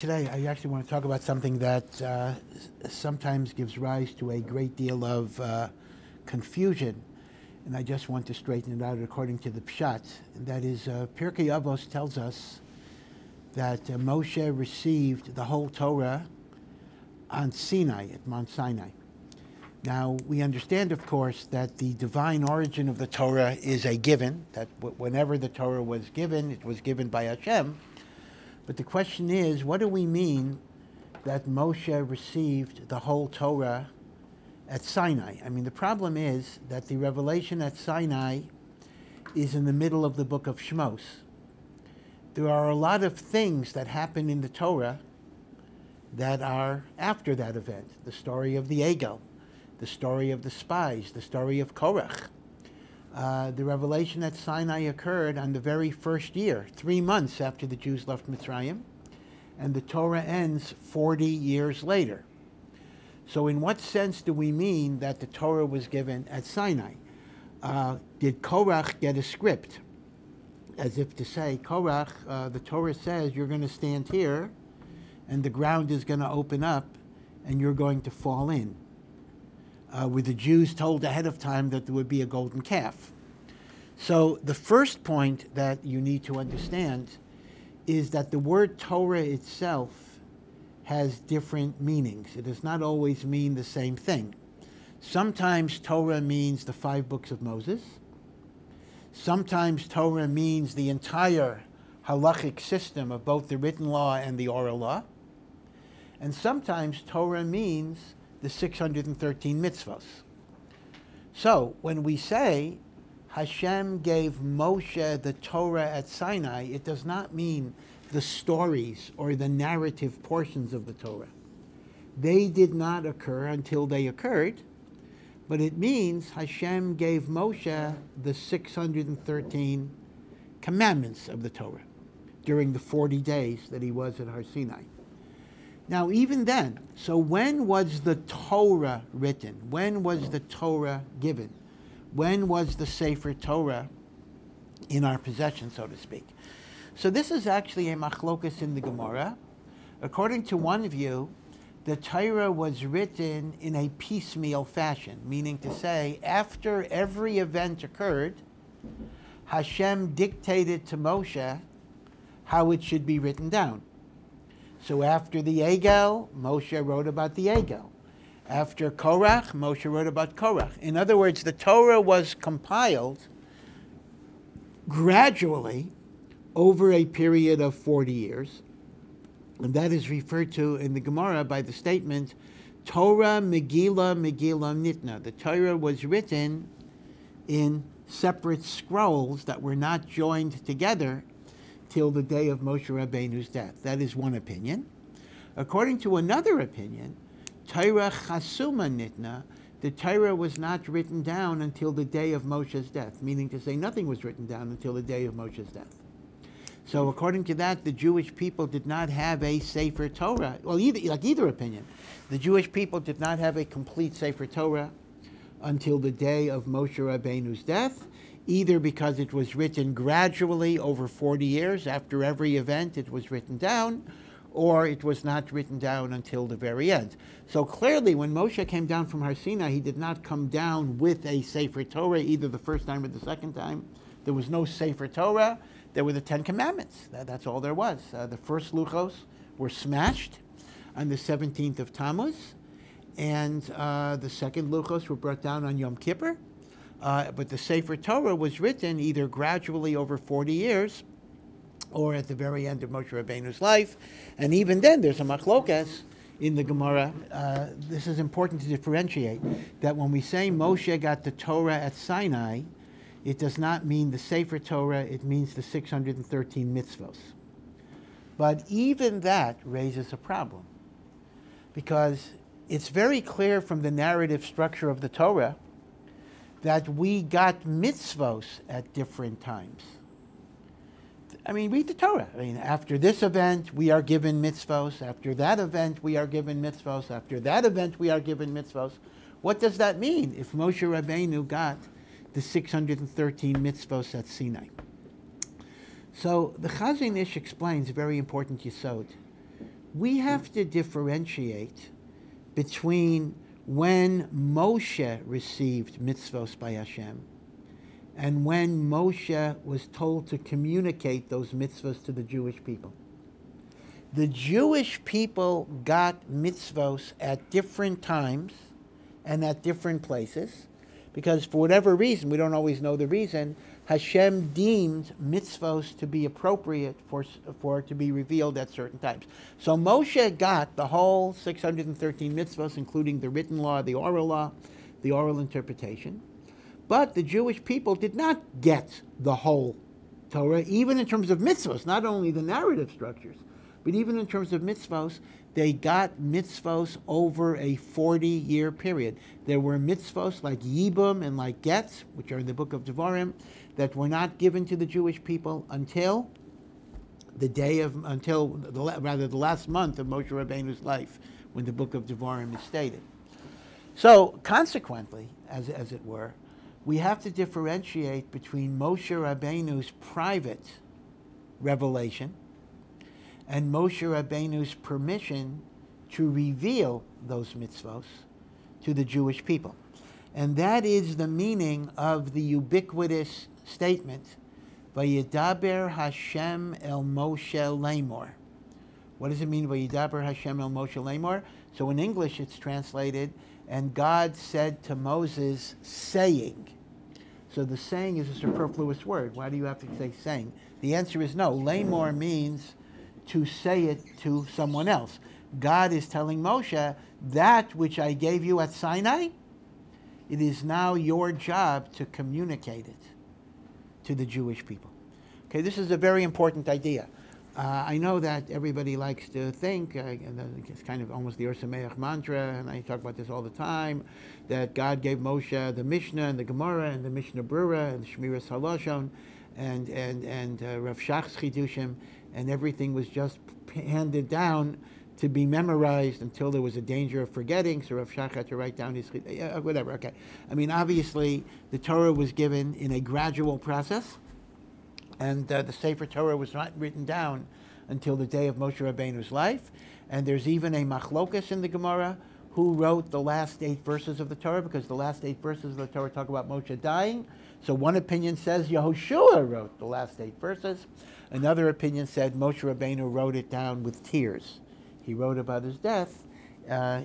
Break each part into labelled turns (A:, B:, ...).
A: Today, I actually want to talk about something that sometimes gives rise to a great deal of confusion, and I just want to straighten it out according to the Pshat. And that is, Pirkei Avos tells us that Moshe received the whole Torah on Sinai, at Mount Sinai. Now, we understand, of course, that the divine origin of the Torah is a given, that whenever the Torah was given, it was given by Hashem. But the question is, what do we mean that Moshe received the whole Torah at Sinai? I mean, the problem is that the revelation at Sinai is in the middle of the book of Shmos. There are a lot of things that happen in the Torah that are after that event. The story of the Egel, the story of the spies, the story of Korach. The revelation at Sinai occurred on the very first year, 3 months after the Jews left Mitzrayim, and the Torah ends 40 years later. So in what sense do we mean that the Torah was given at Sinai? Did Korach get a script? As if to say, Korach, the Torah says you're going to stand here, and the ground is going to open up, and you're going to fall in. Were the Jews told ahead of time that there would be a golden calf? So the first point that you need to understand is that the word Torah itself has different meanings. It does not always mean the same thing. Sometimes Torah means the 5 books of Moses. Sometimes Torah means the entire halachic system of both the written law and the oral law. And sometimes Torah means the 613 mitzvos. So when we say Hashem gave Moshe the Torah at Sinai, it does not mean the stories or the narrative portions of the Torah. They did not occur until they occurred, but it means Hashem gave Moshe the 613 commandments of the Torah during the 40 days that he was at Har Sinai. Now, even then, so when was the Torah written? When was the Torah given? When was the Sefer Torah in our possession, so to speak? So this is actually a machlokas in the Gemara. According to one view, the Torah was written in a piecemeal fashion, meaning to say, after every event occurred, Hashem dictated to Moshe how it should be written down. So after the Egel, Moshe wrote about the Egel. After Korach, Moshe wrote about Korach. In other words, the Torah was compiled gradually over a period of 40 years. And that is referred to in the Gemara by the statement, Torah Megillah Megillah Nitna. The Torah was written in separate scrolls that were not joined together till the day of Moshe Rabbeinu's death. That is one opinion. According to another opinion, Torah Chasuma Nitna, the Torah was not written down until the day of Moshe's death, meaning to say nothing was written down until the day of Moshe's death. So according to that, the Jewish people did not have a Sefer Torah. Well, either opinion. The Jewish people did not have a complete Sefer Torah until the day of Moshe Rabbeinu's death, either because it was written gradually over 40 years. After every event, it was written down, or it was not written down until the very end. So clearly, when Moshe came down from Har Sinai, he did not come down with a Sefer Torah, either the first time or the second time. There was no Sefer Torah. There were the 10 Commandments. That's all there was. The first luchos were smashed on the 17th of Tammuz, and the second luchos were brought down on Yom Kippur. But the Sefer Torah was written either gradually over 40 years or at the very end of Moshe Rabbeinu's life. And even then, there's a machlokas in the Gemara. This is important to differentiate, that when we say Moshe got the Torah at Sinai, it does not mean the Sefer Torah, it means the 613 mitzvos. But even that raises a problem, because it's very clear from the narrative structure of the Torah that we got mitzvos at different times. I mean, read the Torah. I mean, after this event, we are given mitzvos. After that event, we are given mitzvos. After that event, we are given mitzvos. What does that mean if Moshe Rabbeinu got the 613 mitzvos at Sinai? So the Chazon Ish explains a very important yesod. We have to differentiate between when Moshe received mitzvos by Hashem and when Moshe was told to communicate those mitzvos to the Jewish people. The Jewish people got mitzvos at different times and at different places because for whatever reason, we don't always know the reason, Hashem deemed mitzvos to be appropriate for to be revealed at certain times. So Moshe got the whole 613 mitzvos, including the written law, the oral interpretation. But the Jewish people did not get the whole Torah, even in terms of mitzvos, not only the narrative structures, but even in terms of mitzvos, they got mitzvos over a 40-year period. There were mitzvos like Yibum and like Getz, which are in the book of Devarim, that were not given to the Jewish people until the last month of Moshe Rabbeinu's life, when the book of Devarim is stated. So, consequently, as it were, we have to differentiate between Moshe Rabbeinu's private revelation and Moshe Rabbeinu's permission to reveal those mitzvos to the Jewish people. And that is the meaning of the ubiquitous statement, Vayidaber Hashem el Moshe Lemor. What does it mean, Vayidaber Hashem el Moshe Lemor? So in English it's translated, and God said to Moses, saying. So the saying is a superfluous word. Why do you have to say saying? The answer is no. Lemor means to say it to someone else. God is telling Moshe, that which I gave you at Sinai, it is now your job to communicate it to the Jewish people. Okay, this is a very important idea. I know that everybody likes to think, it's kind of almost the Or Sameach mantra, and I talk about this all the time, that God gave Moshe the Mishnah and the Gemara and the Mishnah Brura and the Shmiras Haloshon and Rav Shach's Chidushim, and everything was just handed down to be memorized until there was a danger of forgetting, so Rav Shach had to write down his, whatever, okay. I mean, obviously, the Torah was given in a gradual process, and the Sefer Torah was not written down until the day of Moshe Rabbeinu's life, and there's even a machlokas in the Gemara who wrote the last 8 verses of the Torah, because the last 8 verses of the Torah talk about Moshe dying. So one opinion says Yehoshua wrote the last 8 verses. Another opinion said Moshe Rabbeinu wrote it down with tears. He wrote about his death,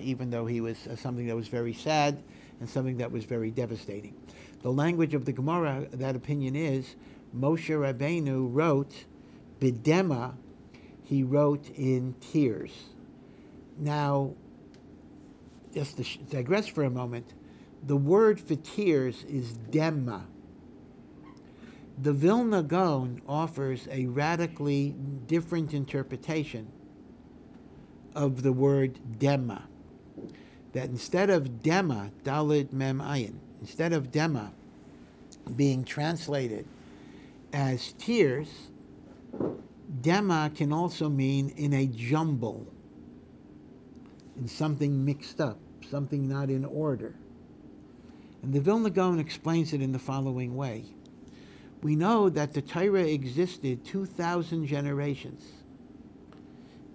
A: even though he was something that was very sad and something that was very devastating. The language of the Gemara, that opinion is, Moshe Rabbeinu wrote bidema, he wrote in tears. Now, just to digress for a moment, the word for tears is dema. The Vilna Gaon offers a radically different interpretation of the word dema. That instead of dema, dalid mem ayin, instead of dema being translated as tears, dema can also mean in a jumble, in something mixed up, something not in order. And the Vilna Gaon explains it in the following way. We know that the Torah existed 2,000 generations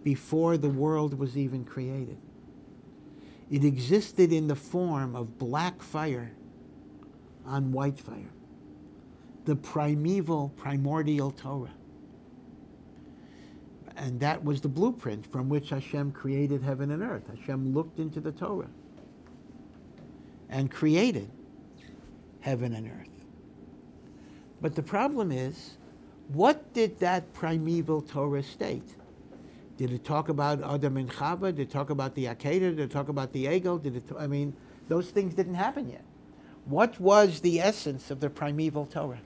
A: before the world was even created. It existed in the form of black fire on white fire, the primordial Torah. And that was the blueprint from which Hashem created heaven and earth. Hashem looked into the Torah and created heaven and earth. But the problem is, what did that primeval Torah state? Did it talk about Adam and Chava? Did it talk about the Akedah? Did it talk about the Egel? I mean, those things didn't happen yet. What was the essence of the primeval Torah?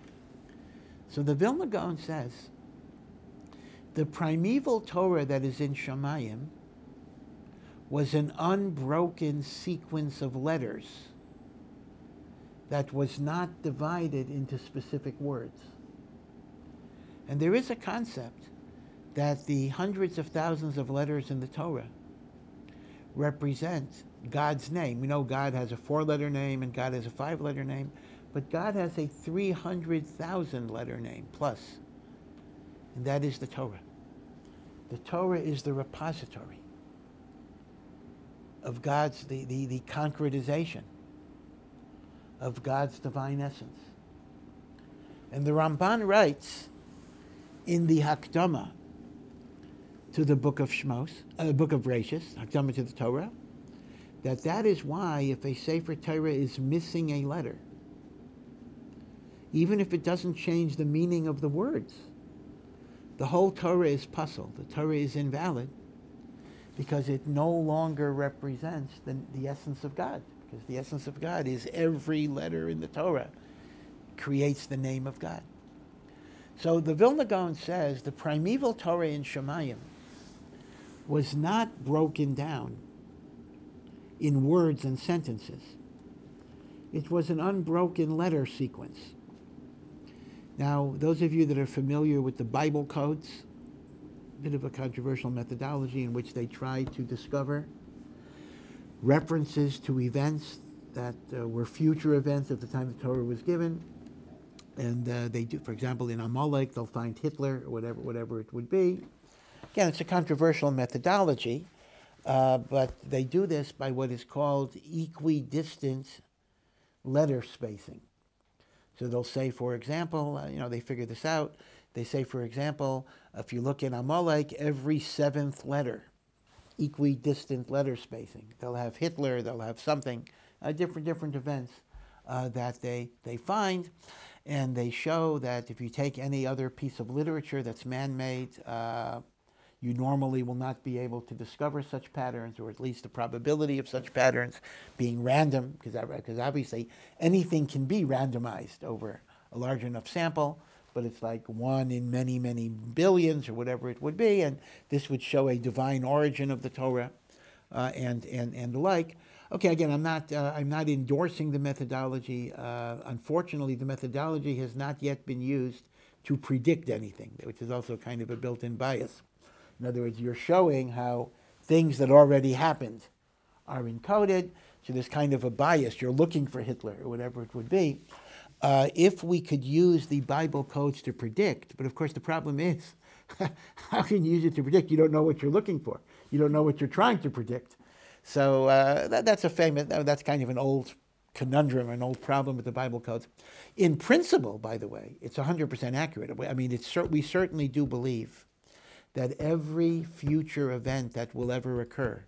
A: So the Vilna Gaon says, the primeval Torah that is in Shamayim was an unbroken sequence of letters that was not divided into specific words. And there is a concept that the hundreds of thousands of letters in the Torah represent God's name. We know God has a 4-letter name and God has a 5-letter name, but God has a 300,000 letter name plus, and that is the Torah. The Torah is the repository of God's, the concretization of God's divine essence. And the Ramban writes in the Hakdama to the book of Shmos, book of Reshis, Hakdama to the Torah, that is why if a Sefer Torah is missing a letter, even if it doesn't change the meaning of the words, the whole Torah is puzzled. The Torah is invalid because it no longer represents the essence of God. Because the essence of God is every letter in the Torah creates the name of God. So the Vilna Gaon says the primeval Torah in Shemayim was not broken down in words and sentences. It was an unbroken letter sequence. Now, those of you that are familiar with the Bible codes, a bit of a controversial methodology in which they try to discover references to events that were future events at the time the Torah was given. And they do, for example, in Amalek, they'll find Hitler or whatever it would be. Again, it's a controversial methodology, but they do this by what is called equidistant letter spacing. So they'll say, for example, they figure this out. They say, for example, if you look in Amalek, every seventh letter, equidistant letter spacing. They'll have Hitler, they'll have something, different events that they find. And they show that if you take any other piece of literature that's man-made, you normally will not be able to discover such patterns, or at least the probability of such patterns being random, because obviously anything can be randomized over a large enough sample, but it's like one in many, many billions or whatever it would be, and this would show a divine origin of the Torah and the like. Okay, again, I'm not endorsing the methodology. Unfortunately, the methodology has not yet been used to predict anything, which is also kind of a built-in bias. In other words, you're showing how things that already happened are encoded, so there's kind of a bias. You're looking for Hitler or whatever it would be. If we could use the Bible codes to predict, but of course the problem is, how can you use it to predict? You don't know what you're looking for. You don't know what you're trying to predict. So that's kind of an old conundrum, an old problem with the Bible codes. In principle, by the way, it's 100% accurate. I mean, we certainly do believe that every future event that will ever occur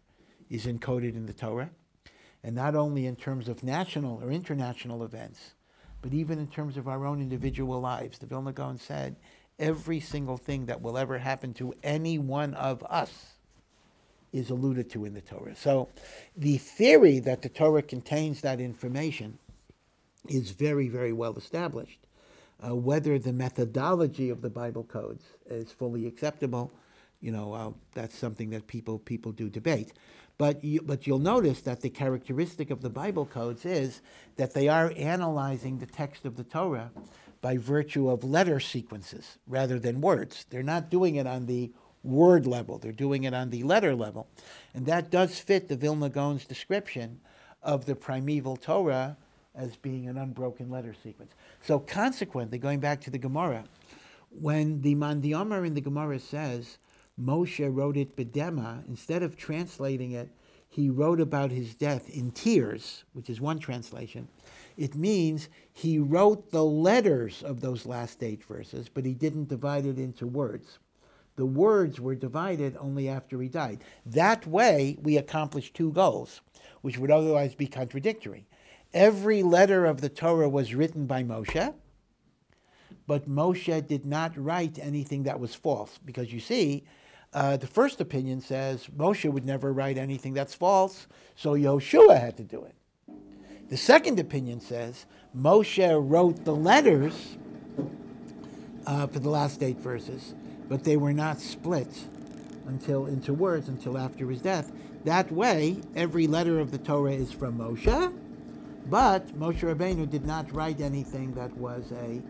A: is encoded in the Torah, and not only in terms of national or international events, but even in terms of our own individual lives. The Vilna Gaon said, every single thing that will ever happen to any one of us is alluded to in the Torah. So the theory that the Torah contains that information is very, very well established. Whether the methodology of the Bible codes is fully acceptable, that's something that people do debate. But you'll notice that the characteristic of the Bible codes is that they are analyzing the text of the Torah by virtue of letter sequences rather than words. They're not doing it on the word level. They're doing it on the letter level. And that does fit the Vilna Gaon's description of the primeval Torah as being an unbroken letter sequence. So consequently, going back to the Gemara, when the Mandiyamar in the Gemara says, Moshe wrote it bedema, instead of translating it, he wrote about his death in tears, which is one translation. It means he wrote the letters of those last 8 verses, but he didn't divide it into words. The words were divided only after he died. That way, we accomplished 2 goals, which would otherwise be contradictory. Every letter of the Torah was written by Moshe, but Moshe did not write anything that was false. Because you see, the first opinion says Moshe would never write anything that's false, so Yoshua had to do it. The second opinion says Moshe wrote the letters for the last 8 verses, but they were not split into words until after his death. That way, every letter of the Torah is from Moshe, but Moshe Rabbeinu did not write anything that was a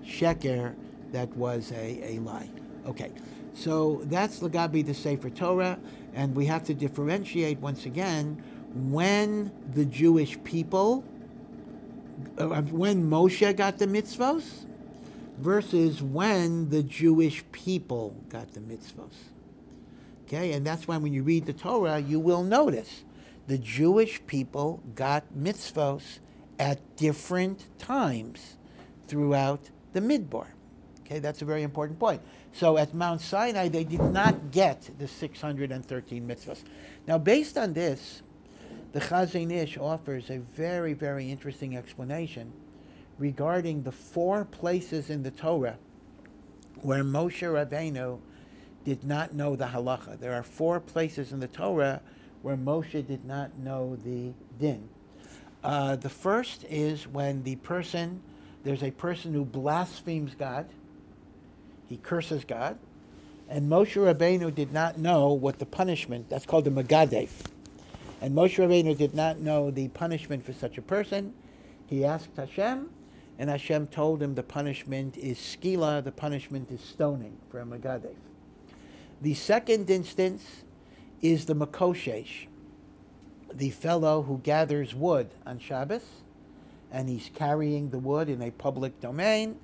A: sheker, that was a lie. Okay, so that's Lagabi the Sefer Torah, and we have to differentiate once again when the Jewish people, when Moshe got the mitzvos, versus when the Jewish people got the mitzvos. Okay, and that's why when you read the Torah, you will notice the Jewish people got mitzvos at different times throughout the Midbar. Okay, that's a very important point. So at Mount Sinai, they did not get the 613 mitzvos. Now, based on this, the Chazon Ish offers a very, very interesting explanation regarding the 4 places in the Torah where Moshe Rabbeinu did not know the halacha. There are 4 places in the Torah where Moshe did not know the din. The first is when there's a person who blasphemes God, he curses God, and Moshe Rabbeinu did not know what the punishment, that's called the Megadef. And Moshe Rabbeinu did not know the punishment for such a person. He asked Hashem, and Hashem told him the punishment is skila, the punishment is stoning for a Megadef. The second instance is the Makoshesh, the fellow who gathers wood on Shabbos, and he's carrying the wood in a public domain.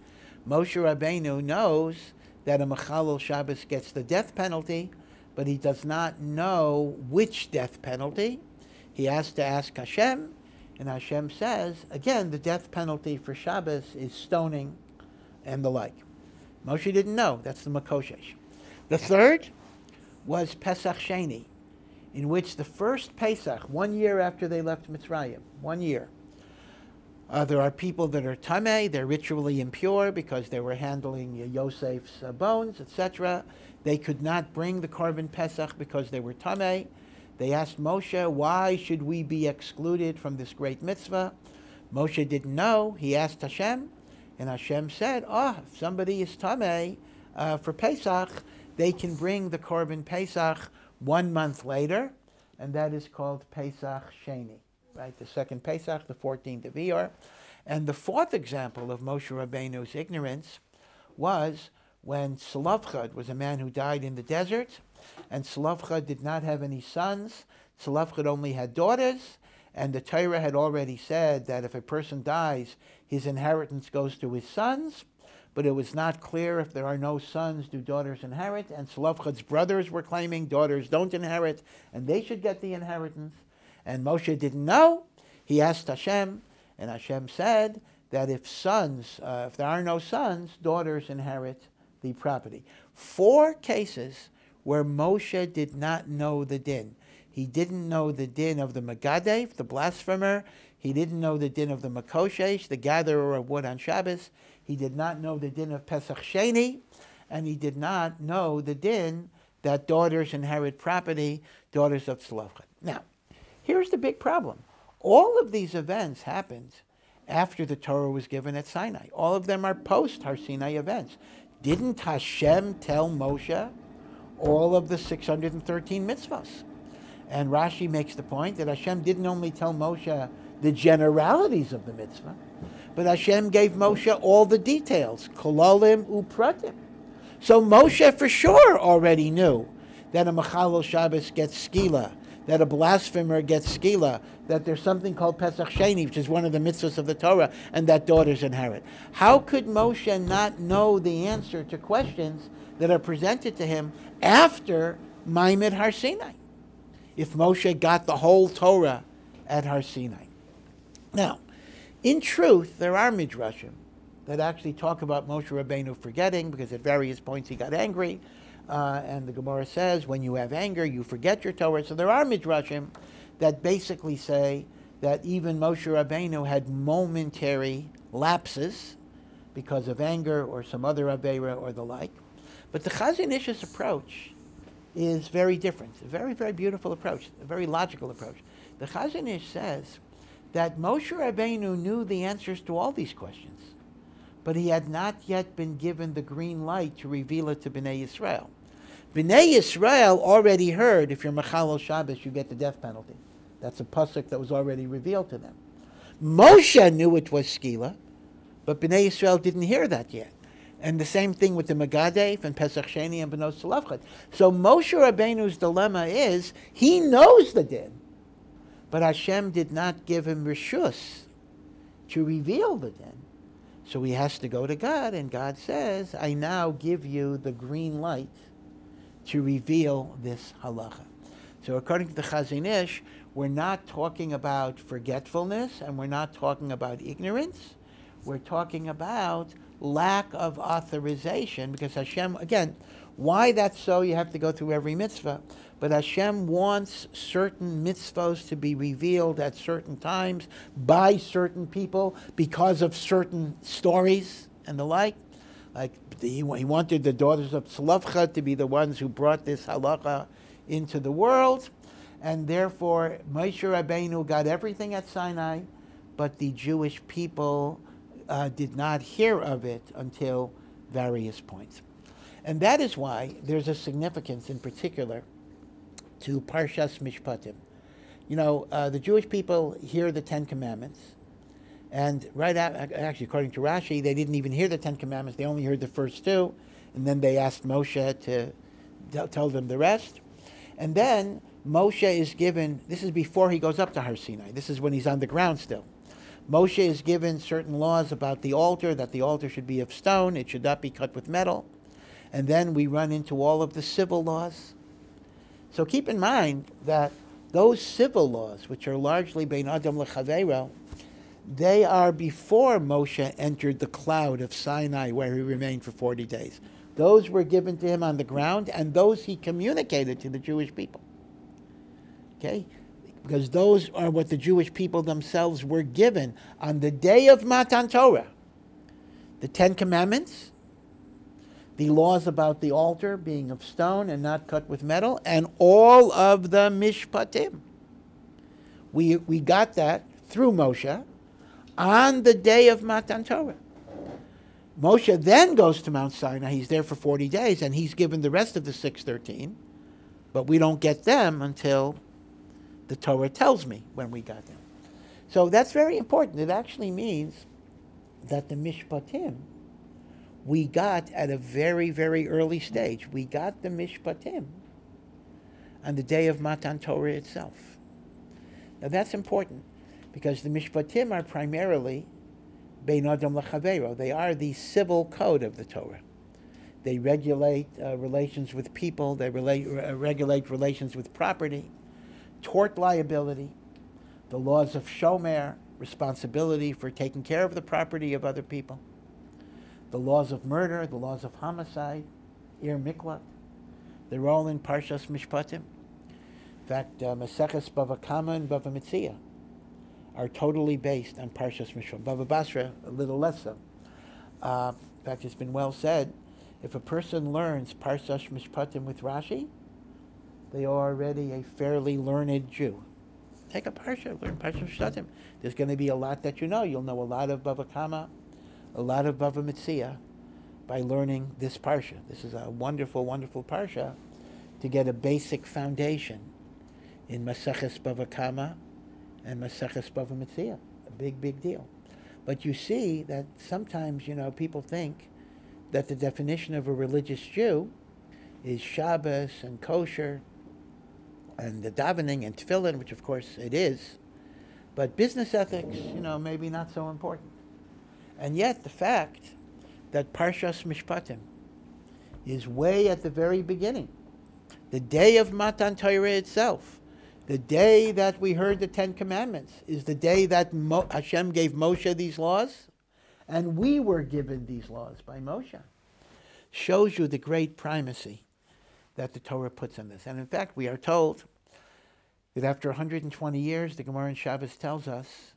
A: Moshe Rabbeinu knows that a Mechalel Shabbos gets the death penalty, but he does not know which death penalty. He has to ask Hashem, and Hashem says, again, the death penalty for Shabbos is stoning and the like. Moshe didn't know. That's the Makoshesh. The third was Pesach Sheni, in which the first Pesach, 1 year after they left Mitzrayim, 1 year, there are people that are tamei, they're ritually impure because they were handling Yosef's bones, etc. They could not bring the korban Pesach because they were tamei. They asked Moshe, why should we be excluded from this great mitzvah? Moshe didn't know. He asked Hashem, and Hashem said, if somebody is tamei for Pesach, they can bring the korban Pesach 1 month later, and that is called Pesach Sheni. Right, the second Pesach, the 14th of Iyar. And the fourth example of Moshe Rabbeinu's ignorance was when Tzlofchad was a man who died in the desert, and Tzlofchad did not have any sons. Tzlofchad only had daughters, and the Torah had already said that if a person dies, his inheritance goes to his sons, but it was not clear if there are no sons, do daughters inherit, and Tzlofchad's brothers were claiming daughters don't inherit, and they should get the inheritance. And Moshe didn't know. He asked Hashem, and Hashem said that if there are no sons, daughters inherit the property. 4 cases where Moshe did not know the din. He didn't know the din of the Megadef, the blasphemer. He didn't know the din of the Makoshesh, the gatherer of wood on Shabbos. He did not know the din of Pesach Sheni, and he did not know the din that daughters inherit property, daughters of Tzlofchad. Now, here's the big problem. All of these events happened after the Torah was given at Sinai. All of them are post-Har Sinai events. Didn't Hashem tell Moshe all of the 613 mitzvahs? And Rashi makes the point that Hashem didn't only tell Moshe the generalities of the mitzvah, but Hashem gave Moshe all the details, kololim upratim. So Moshe for sure already knew that a Mechalel Shabbos gets skila, that a blasphemer gets skila, that there's something called Pesach Sheni, which is one of the mitzvahs of the Torah, and that daughters inherit. How could Moshe not know the answer to questions that are presented to him after Maimed Har Sinai, if Moshe got the whole Torah at Har Sinai? Now, in truth, there are midrashim that actually talk about Moshe Rabbeinu forgetting, because at various points he got angry, and the Gemara says, when you have anger, you forget your Torah. So there are midrashim that basically say that even Moshe Rabbeinu had momentary lapses because of anger or some other aveira or the like. But the Chazon Ish's approach is very different. A very, very beautiful approach, a very logical approach. The Chazon Ish says that Moshe Rabbeinu knew the answers to all these questions, but he had not yet been given the green light to reveal it to Bnei Yisrael. Bnei Yisrael already heard, if you're Mechalel Shabbos, you get the death penalty. That's a pasuk that was already revealed to them. Moshe knew it was skila, but Bnei Yisrael didn't hear that yet. And the same thing with the Megadef and Pesach Sheni and Bnos Tzlofchad. So Moshe Rabbeinu's dilemma is, he knows the din, but Hashem did not give him reshus to reveal the din. So he has to go to God, and God says, I now give you the green light to reveal this halacha. So according to the Chazon Ish, we're not talking about forgetfulness and we're not talking about ignorance. We're talking about lack of authorization, because Hashem, again, why that's so, you have to go through every mitzvah, but Hashem wants certain mitzvahs to be revealed at certain times by certain people because of certain stories and the like. Like he wanted the daughters of Tzlafcha to be the ones who brought this halacha into the world, and therefore Moshe Rabbeinu got everything at Sinai, but the Jewish people did not hear of it until various points. And that is why there's a significance in particular to Parshas Mishpatim. You know, the Jewish people hear the Ten Commandments, and actually according to Rashi, they didn't even hear the Ten Commandments, they only heard the first two, and then they asked Moshe to tell them the rest. And then Moshe is given, this is before he goes up to Har Sinai, this is when he's on the ground still. Moshe is given certain laws about the altar, that the altar should be of stone, it should not be cut with metal. And then we run into all of the civil laws. So keep in mind that those civil laws, which are largely bein adam lechaveiro, they are before Moshe entered the cloud of Sinai, where he remained for 40 days. Those were given to him on the ground, and those he communicated to the Jewish people. Okay? Because those are what the Jewish people themselves were given on the day of Matan Torah. The Ten Commandments, the laws about the altar being of stone and not cut with metal, and all of the Mishpatim. We got that through Moshe on the day of Matan Torah. Moshe then goes to Mount Sinai. He's there for 40 days, and he's given the rest of the 613, but we don't get them until the Torah tells me when we got them. So that's very important. It actually means that the Mishpatim we got at a very, very early stage. We got the Mishpatim on the day of Matan Torah itself. Now that's important, because the Mishpatim are primarily bein adam lechaveiro. They are the civil code of the Torah. They regulate relations with people. They regulate relations with property, tort liability, the laws of shomer, responsibility for taking care of the property of other people, the laws of murder, the laws of homicide, ir miklat. They're all in Parshas Mishpatim. In fact, Maseches Bava Kama and Bava Metzia are totally based on Parshas Mishpatim. Bava Basra, a little less so. In fact, it's been well said, if a person learns Parshas Mishpatim with Rashi, they are already a fairly learned Jew. Take a Parsha, learn Parshas Mishpatim. There's going to be a lot that you know. You'll know a lot of Bava Kama, a lot of Bava Metzia by learning this Parsha. This is a wonderful, wonderful Parsha to get a basic foundation in Maseches Bava Kama and Maseches Bava Metzia. A big, big deal. But you see that sometimes, you know, people think that the definition of a religious Jew is Shabbos and kosher and the davening and tefillin, which of course it is, but business ethics, you know, maybe not so important. And yet the fact that Parshas Mishpatim is way at the very beginning, the day of Matan Torah itself, the day that we heard the Ten Commandments, is the day that Hashem gave Moshe these laws, and we were given these laws by Moshe. Shows you the great primacy that the Torah puts on this. And in fact, we are told that after 120 years, the Gemara in Shabbos tells us,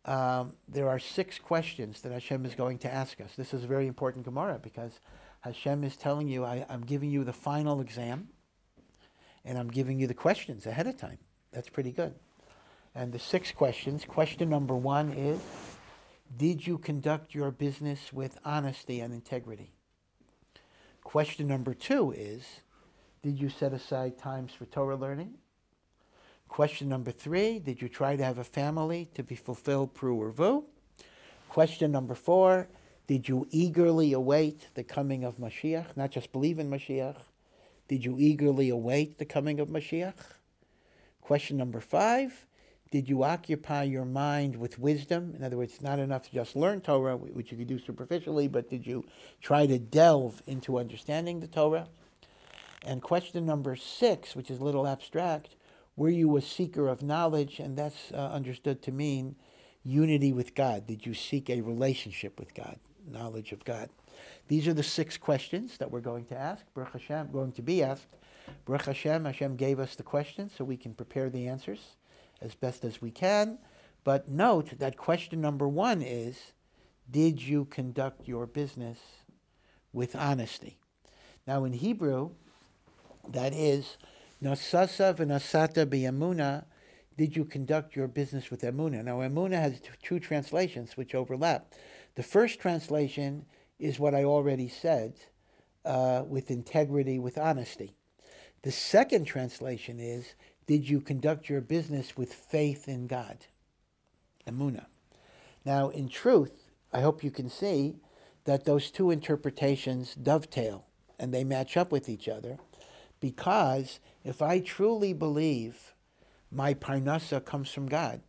A: there are 6 questions that Hashem is going to ask us. This is a very important Gemara, because Hashem is telling you, I'm giving you the final exam, and I'm giving you the questions ahead of time. That's pretty good. And the 6 questions, question number 1 is, did you conduct your business with honesty and integrity? Question number 2 is, did you set aside times for Torah learning? Question number 3, did you try to have a family to be fulfilled pru urvu? Question number 4, did you eagerly await the coming of Mashiach? Not just believe in Mashiach. Did you eagerly await the coming of Mashiach? Question number 5, did you occupy your mind with wisdom? In other words, not enough to just learn Torah, which you could do superficially, but did you try to delve into understanding the Torah? And question number 6, which is a little abstract, were you a seeker of knowledge? And that's understood to mean unity with God. Did you seek a relationship with God, knowledge of God? These are the 6 questions that we're going to ask, Baruch Hashem, going to be asked. Baruch Hashem, Hashem gave us the questions so we can prepare the answers as best as we can. But note that question number 1 is, did you conduct your business with honesty? Now in Hebrew, that is, nasasa v'nasata b'emuna, did you conduct your business with emuna? Now emuna has 2 translations which overlap. The first translation is what I already said, with integrity, with honesty. The second translation is, did you conduct your business with faith in God? Emunah. Now, in truth, I hope you can see that those 2 interpretations dovetail and they match up with each other, because if I truly believe my parnasa comes from God,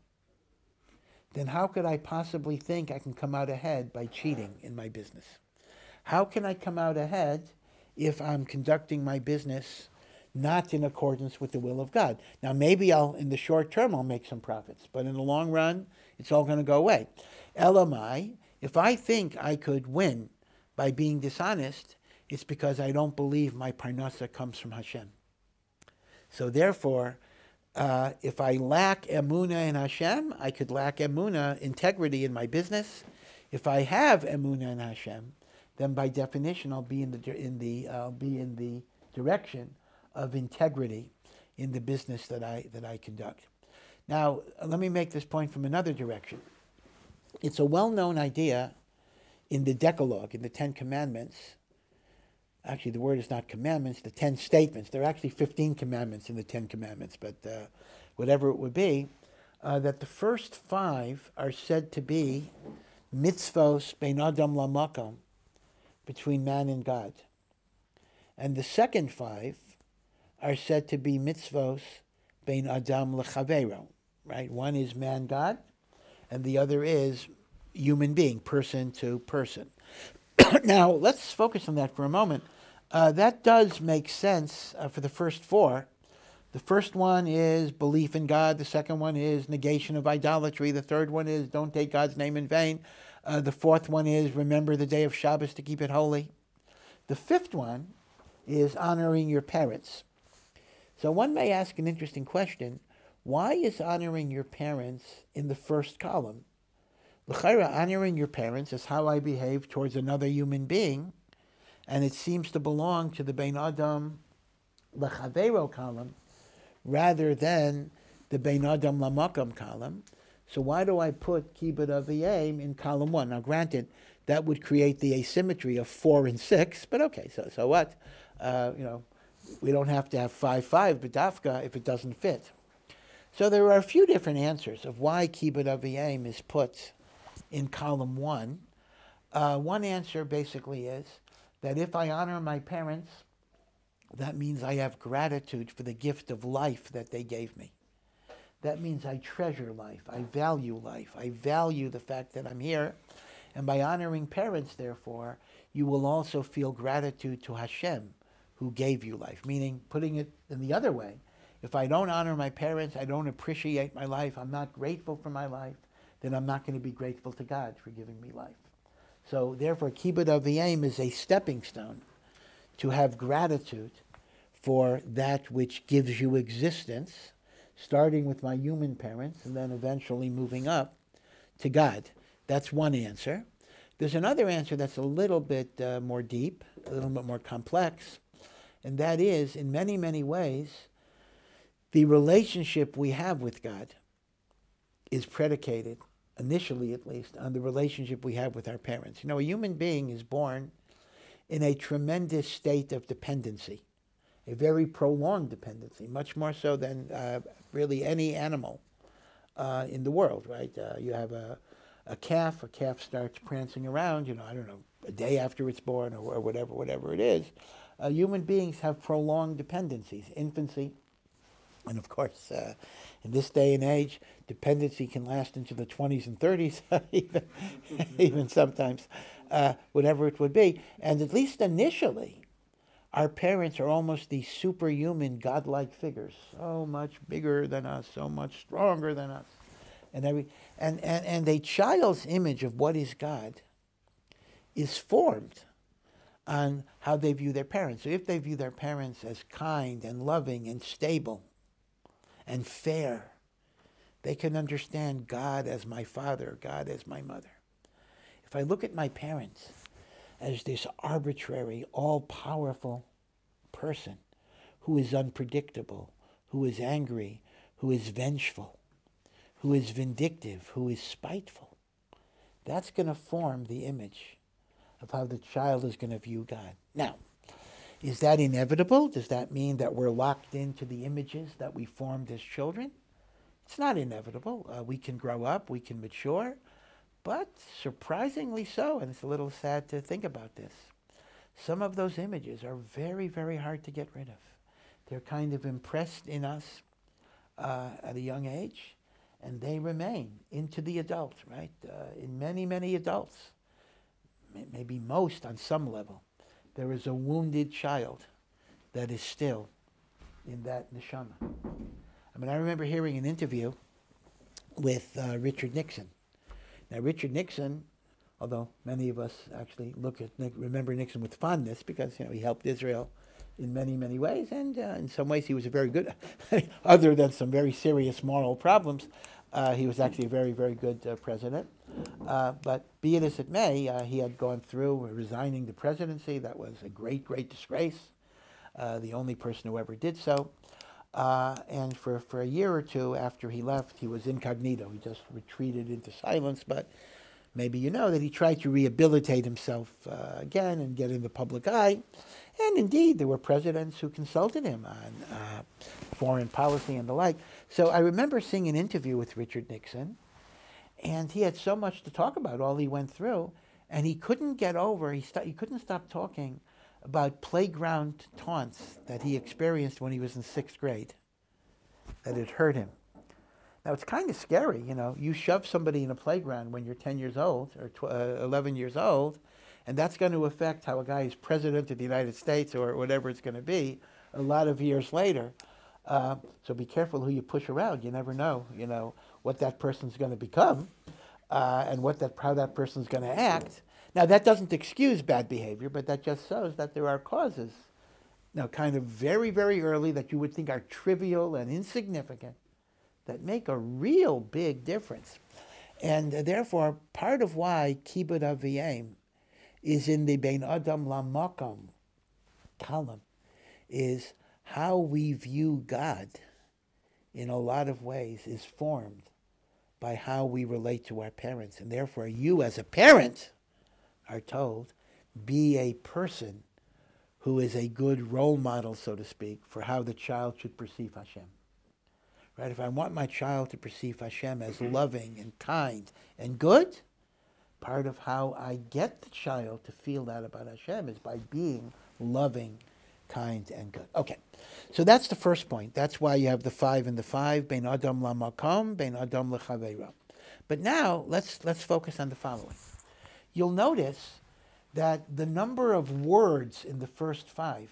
A: then how could I possibly think I can come out ahead by cheating in my business? How can I come out ahead if I'm conducting my business not in accordance with the will of God? Now, maybe in the short term, I'll make some profits, but in the long run, it's all going to go away. Elamai, if I think I could win by being dishonest, it's because I don't believe my parnasa comes from Hashem. So therefore, if I lack emunah in Hashem, I could lack emunah, integrity in my business. If I have emunah in Hashem, then by definition, I'll be in the direction of integrity in the business that I conduct. Now, let me make this point from another direction. It's a well-known idea in the Decalogue, in the 10 Commandments. Actually, the word is not commandments, the 10 statements. There are actually 15 commandments in the 10 Commandments, but whatever it would be, that the first 5 are said to be mitzvos bein adam lamakom, between man and God. And the second 5 are said to be mitzvos bein adam lechavero, right? One is man-God, and the other is human being, person to person. Now, let's focus on that for a moment. That does make sense for the first 4. The first one is belief in God. The second one is negation of idolatry. The third one is don't take God's name in vain. The fourth one is remember the day of Shabbos to keep it holy. The fifth one is honoring your parents. So one may ask an interesting question. Why is honoring your parents in the first column? L'chaira, honoring your parents is how I behave towards another human being, and it seems to belong to the Bein Adam L'Chavero column rather than the Bein Adam L'Makam column. So why do I put Kibbud Aviyim in column 1? Now granted, that would create the asymmetry of 4 and 6, but okay, so what? We don't have to have 5-5 b'dafka if it doesn't fit. So there are a few different answers of why Kibbud Aviyim is put in column 1. One answer basically is that if I honor my parents, that means I have gratitude for the gift of life that they gave me. That means I treasure life, I value the fact that I'm here. And by honoring parents, therefore, you will also feel gratitude to Hashem, who gave you life. Meaning, putting it in the other way, if I don't honor my parents, I don't appreciate my life, I'm not grateful for my life, then I'm not going to be grateful to God for giving me life. So therefore, Kibbud Aviyim is a stepping stone to have gratitude for that which gives you existence, starting with my human parents and then eventually moving up to God. That's one answer. There's another answer that's a little bit more deep, a little bit more complex, and that is, in many, many ways, the relationship we have with God is predicated, initially at least, on the relationship we have with our parents. You know, a human being is born in a tremendous state of dependency, a very prolonged dependency, much more so than really any animal in the world, right? You have a calf starts prancing around, I don't know, a day after it's born or whatever it is. Human beings have prolonged dependencies, infancy, and of course, in this day and age, dependency can last into the 20s and 30s, even sometimes, whatever it would be. And at least initially, Our parents are almost these superhuman, godlike figures, so much bigger than us, so much stronger than us. And a child's image of what is God is formed on how they view their parents. So if they view their parents as kind and loving and stable and fair, they can understand God as my father, God as my mother. If I look at my parents as this arbitrary, all-powerful person who is unpredictable, who is angry, who is vengeful, who is vindictive, who is spiteful, that's going to form the image of how the child is going to view God. Now, is that inevitable? Does that mean that we're locked into the images that we formed as children? It's not inevitable. We can grow up, we can mature, but surprisingly so, and it's a little sad to think about this. Some of those images are very, very hard to get rid of. They're kind of impressed in us at a young age, and they remain into the adult, right? In many, many adults, maybe most on some level, there is a wounded child that is still in that neshama. I mean, I remember hearing an interview with Richard Nixon. Now, Richard Nixon, although many of us actually remember Nixon with fondness because, he helped Israel in many, many ways, and in some ways he was a very good, other than some very serious moral problems, he was actually a very, very good president. But be it as it may, he had gone through resigning the presidency. That was a great, great disgrace. The only person who ever did so. And for a year or two after he left, he was incognito. He just retreated into silence. But maybe you know that he tried to rehabilitate himself again and get in the public eye. And indeed, there were presidents who consulted him on foreign policy and the like. So I remember seeing an interview with Richard Nixon, and he had so much to talk about, all he went through, and he couldn't get over, he couldn't stop talking about playground taunts that he experienced when he was in 6th grade, that it hurt him. Now, it's kind of scary, You shove somebody in a playground when you're 10 years old or 11 years old, and that's going to affect how a guy is president of the United States or whatever it's going to be a lot of years later. So be careful who you push around. You never know, what that person's going to become and how that person's going to act. Now, that doesn't excuse bad behavior, but that just shows that there are causes, kind of very, very early that you would think are trivial and insignificant that make a real big difference. And therefore, part of why Kibbud Aviyim is in the Bein Adam Lamakom column is how we view God in a lot of ways is formed by how we relate to our parents. And therefore, you as a parent are told, be a person who is a good role model, so to speak, for how the child should perceive Hashem. Right? If I want my child to perceive Hashem as loving and kind and good, part of how I get the child to feel that about Hashem is by being loving, kind, and good. Okay, so that's the first point. That's why you have the 5 and the 5, Bein Adam Lamakom, Bein Adam Lechaveiro. But now, let's focus on the following. You'll notice that the number of words in the first 5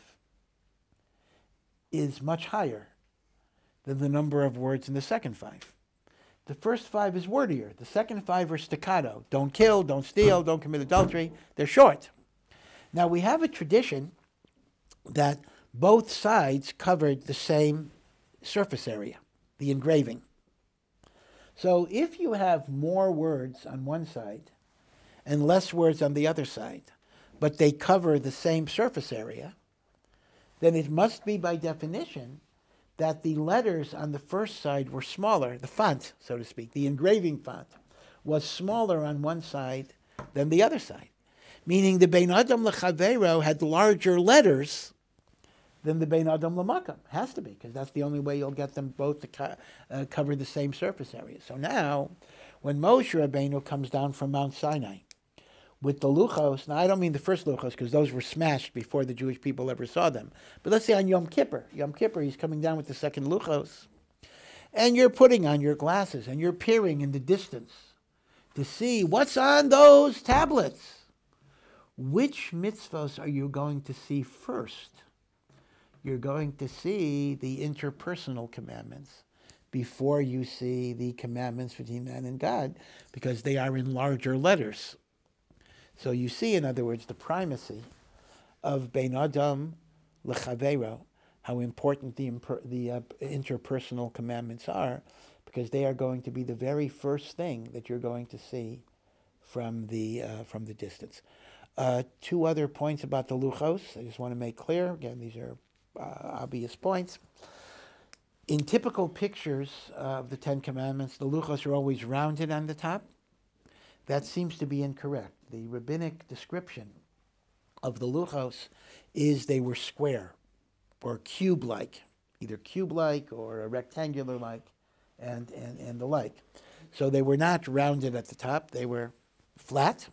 A: is much higher than the number of words in the second 5. The first 5 is wordier. The second 5 are staccato. Don't kill, don't steal, don't commit adultery. They're short. Now, we have a tradition that both sides covered the same surface area, the engraving. So if you have more words on one side and less words on the other side, but they cover the same surface area, then it must be by definition that the letters on the first side were smaller, the font, so to speak, the engraving font, was smaller on one side than the other side. Meaning the Bein Adam Lechaveiro had larger letters than the Bein Adam Lamakom. Has to be, because that's the only way you'll get them both to cover the same surface area. So now, when Moshe Rabbeinu comes down from Mount Sinai with the luchos, now I don't mean the first luchos, because those were smashed before the Jewish people ever saw them. But let's say on Yom Kippur, he's coming down with the second luchos, and you're putting on your glasses, and you're peering in the distance to see what's on those tablets. Which mitzvos are you going to see first you're going to see the interpersonal commandments before you see the commandments between man and God, because they are in larger letters. So you see, in other words, the primacy of Bein Adam L'Chaveiro, how important the interpersonal commandments are, because they are going to be the very first thing that you're going to see from the distance. Two other points about the luchos I just want to make clear. Again, these are obvious points. In typical pictures of the Ten Commandments, the luchos are always rounded on the top. That seems to be incorrect. The rabbinic description of the luchos is they were square or cube-like, either cube-like or a rectangular-like, and the like. So they were not rounded at the top, they were flat.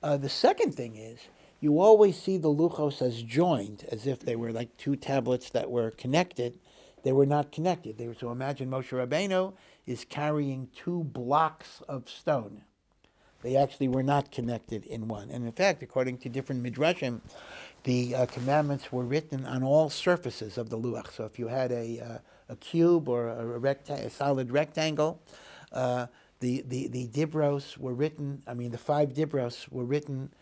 A: The second thing is, you always see the luchos as joined, as if they were like two tablets that were connected. They were not connected. So imagine Moshe Rabbeinu is carrying two blocks of stone. They actually were not connected in one. And in fact, according to different midrashim, the commandments were written on all surfaces of the luach. So if you had a cube or a solid rectangle, the dibros were written, the 5 dibros were written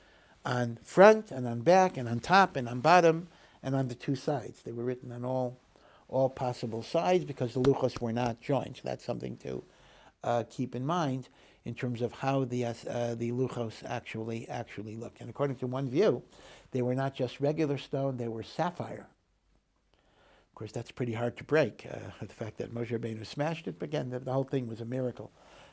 A: on front and on back and on top and on bottom and on the 2 sides. They were written on all possible sides because the luchos were not joined. So that's something to keep in mind in terms of how the luchos actually look. And according to one view, they were not just regular stone, they were sapphire. Of course, that's pretty hard to break, the fact that Moshe Rabbeinu smashed it, but again, the whole thing was a miracle.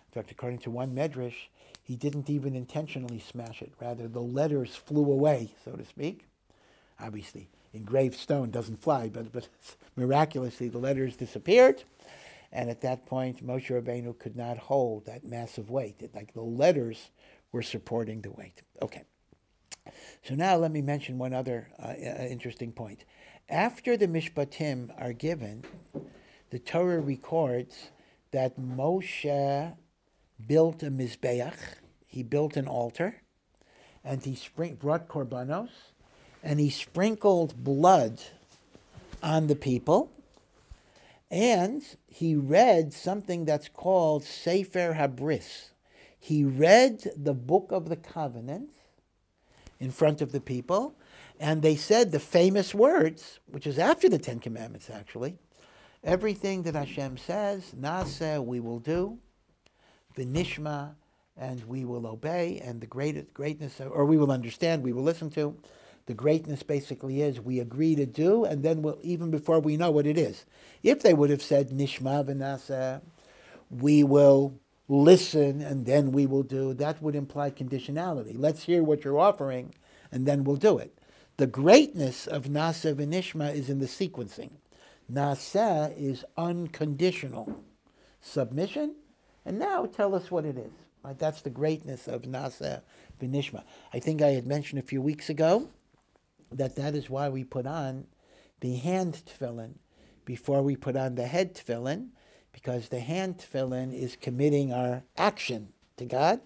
A: In fact, according to one medrash, he didn't even intentionally smash it. Rather, the letters flew away, so to speak. Obviously, engraved stone doesn't fly, but miraculously the letters disappeared. And at that point, Moshe Rabbeinu could not hold that massive weight. Like the letters were supporting the weight. Okay. So now let me mention one other interesting point. After the Mishpatim are given, the Torah records that Moshe built a Mizbeach, he built an altar, and he brought korbanos, and he sprinkled blood on the people, and he read something that's called Sefer HaBris. He read the Book of the Covenant in front of the people, and they said the famous words, which is after the 10 Commandments actually, everything that Hashem says, Naseh, we will do, V'nishma, and we will obey, and the greatness, or we will understand, we will listen to. The greatness basically is we agree to do, and then we'll, even before we know what it is. If they would have said, Nishma v'naseh, we will listen, and then we will do, that would imply conditionality. Let's hear what you're offering, and then we'll do it. The greatness of Naseh v'nishma is in the sequencing. Naseh is unconditional submission, and now tell us what it is. Right? That's the greatness of Naseh v'nishma. I think I had mentioned a few weeks ago that is why we put on the hand tefillin before we put on the head tefillin, because the hand tefillin is committing our action to God.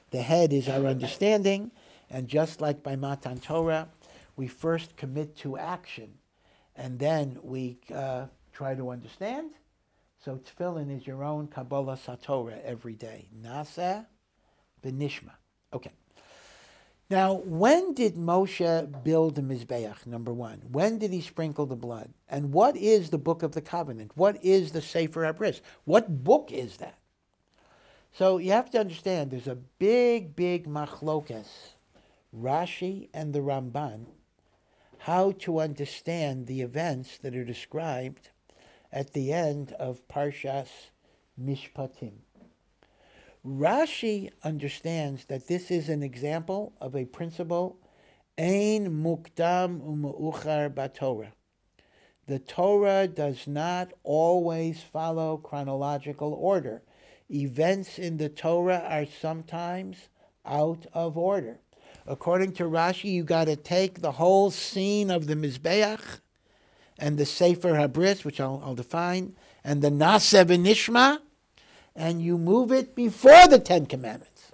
A: The head is our understanding, and just like by Matan Torah, we first commit to action, and then we try to understand. So tefillin is your own Kabbalah Satorah every day. Naseh v'nishma. Okay. Now, when did Moshe build the Mizbeach, number one? When did he sprinkle the blood? And what is the Book of the Covenant? What is the Sefer HaBris? What book is that? So you have to understand there's a big machlokas, Rashi and the Ramban, how to understand the events that are described at the end of Parshas Mishpatim. Rashi understands that this is an example of a principle, Ein mukdam u'meuchar b'Torah. The Torah does not always follow chronological order. Events in the Torah are sometimes out of order. According to Rashi, you got to take the whole scene of the Mizbeach and the Sefer HaBris, which I'll define, and the Naseh v'nishma, and you move it before the 10 Commandments.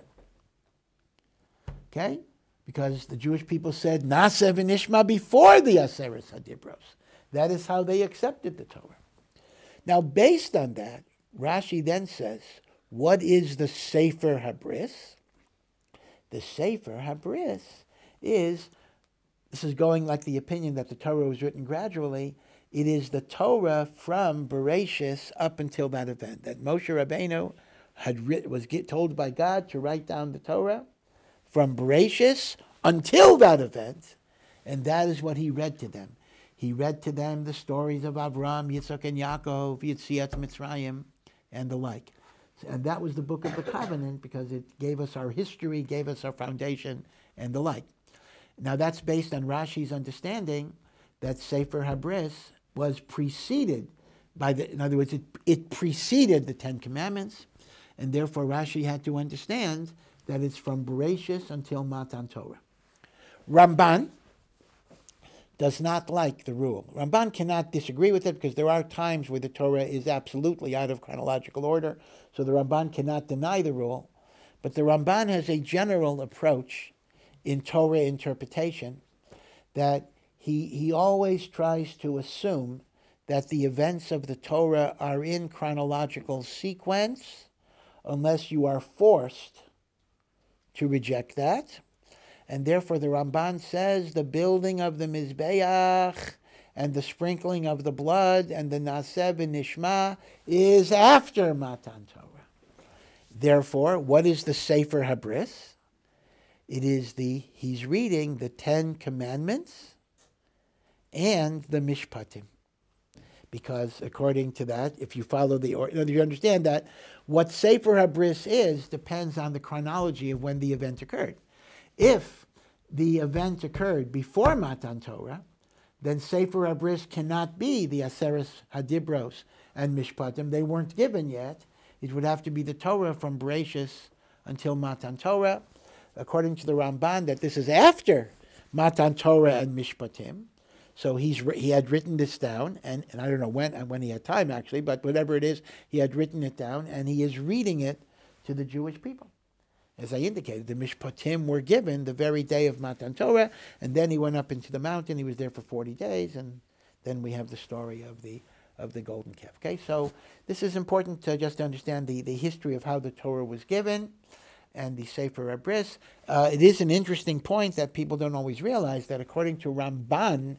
A: Okay? Because the Jewish people said Naseh v'nishma before the Aseres HaDibros. That is how they accepted the Torah. Now, based on that, Rashi then says, what is the Sefer Habris? The Sefer Habris is, this is going like the opinion that the Torah was written gradually, it is the Torah from Bereshis up until that event, that Moshe Rabbeinu was told by God to write down the Torah from Bereshis until that event, and that is what he read to them. He read to them the stories of Avraham, Yitzchak, and Yaakov, Yetziat Mitzrayim, and the like. And that was the book of the covenant because it gave us our history, gave us our foundation, and the like. Now that's based on Rashi's understanding that Sefer Habris was preceded by in other words, it preceded the Ten Commandments, and therefore Rashi had to understand that it's from Bereshis until Matan Torah. Ramban does not like the rule. Ramban cannot disagree with it because there are times where the Torah is absolutely out of chronological order, so the Ramban cannot deny the rule. But the Ramban has a general approach in Torah interpretation that he always tries to assume that the events of the Torah are in chronological sequence unless you are forced to reject that. And therefore the Ramban says the building of the Mizbeach and the sprinkling of the blood and the Naseh v'Nishma is after Matan Torah. Therefore, what is the Sefer Habris? It is he's reading the Ten Commandments and the Mishpatim. Because according to that, if you follow you understand that what Sefer Habris is depends on the chronology of when the event occurred. If the event occurred before Matan Torah, then Sefer Habris cannot be the Aseres Hadibros and Mishpatim. They weren't given yet. It would have to be the Torah from Bereshis until Matan Torah. According to the Ramban, that this is after Matan Torah and Mishpatim. So he had written this down, and I don't know when he had time actually, but whatever it is, he had written it down, and he is reading it to the Jewish people. As I indicated, the Mishpatim were given the very day of Matan Torah, and then he went up into the mountain. He was there for 40 days, and then we have the story of the golden calf. Okay, so this is important to just understand the history of how the Torah was given and the Sefer Habris. It is an interesting point that people don't always realize that according to Ramban,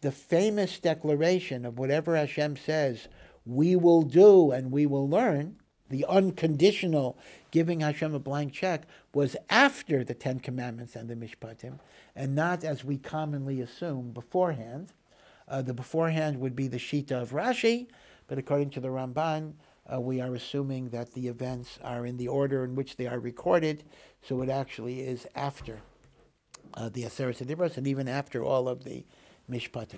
A: the famous declaration of whatever Hashem says, we will do and we will learn, the unconditional giving Hashem a blank check, was after the Ten Commandments and the Mishpatim, and not, as we commonly assume, beforehand. The beforehand would be the Shita of Rashi, but according to the Ramban, we are assuming that the events are in the order in which they are recorded, so it actually is after the Aseres Hadibros, and even after all of the Mishpatim.